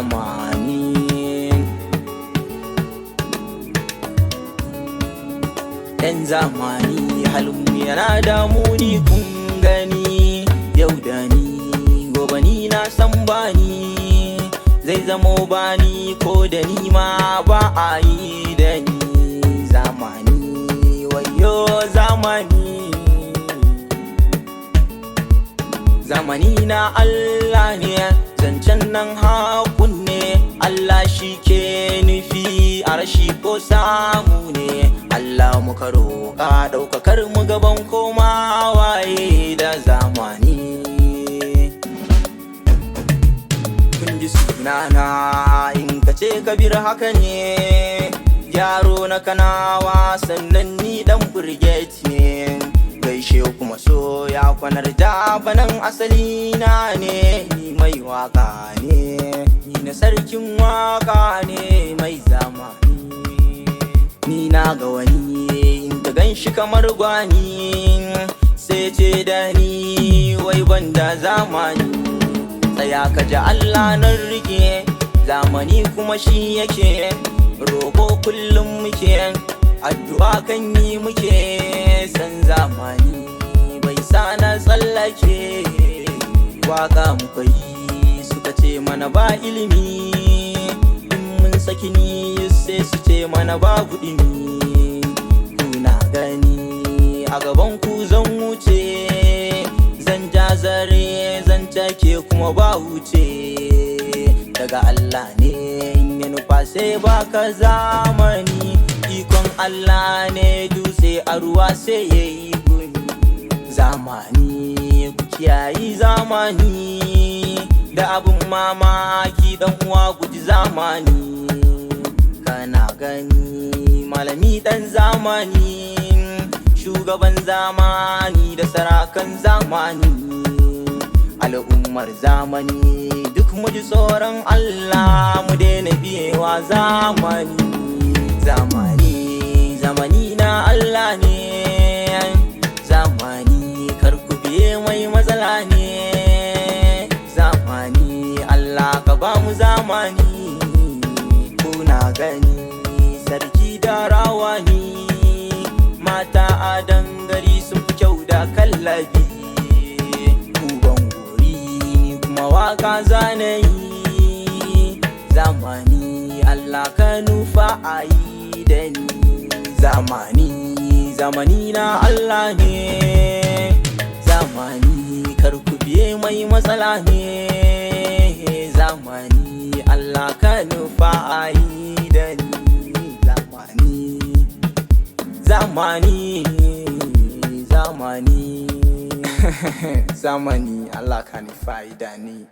zamani. Yan zamani halin yana damuni kun gani, yau da ni gobe ni na san bani, zai zamo bani ko da ni ma ba a yi da ni. Zamani wayo zamani, zamani na Allah ne, zancen nan hakun ne, Allah shi ke nufi a rashi ko samu ne. Allah muka roƙa ɗaukakar mu gaban koma waye da zamani. Kun ji sunana in ka ce kabir haka ne, yaro na kanawa sannan ni dan burget ne. Gaishe kuma so ya kwanar da banan asali na ne, ni mai waka ne, ni na sarkin waka ne mai zamani. Ni na ga wani in ka gan shi kamar gwani, sai ce da ni wai banda zamani. Tsaya ka ji Allah nan rike, zamani kuma shi yake roƙo kullum muke, addu'a kan yi muke. San zamani bai sa na tsallake, waka muka yi suka ce mana ba ilimi, in mun saki ni sai su ce mana ba ɗimi. Kuna gani a gaban ku zan wuce, zan ja zare zan take kuma ba wuce, daga Allah ne in ya nufa sai baka zamani. Ikon Allah ne dutse a ruwa sai ya yi gumi. Zamani ku kiyayi zamani, da abun mamaki dan uwa guji zamani. Kana gani malami dan zamani, shugaban zamani da sarakan zamani, al'ummar zamani duk mu ji tsoron Allah mu daina biyewa zamani. Zamani zamani na Allah ne, zamani kar ku biye mai matsala ne. Zamani Allah ka ba mu zamani. Kuna gani sarki da rawani, mata a dangari sun fi kyau da kallabi. Uban gori kuma waka zanayi, zamani Allah ka nufa a yi da ni. Zamani zamani na Allah ne, zamani kar ku biye mai matsala ne. Zamani Allah ka nufa a yi da ni. Zamani zamani zamani Allah ka nufa a yi da ni.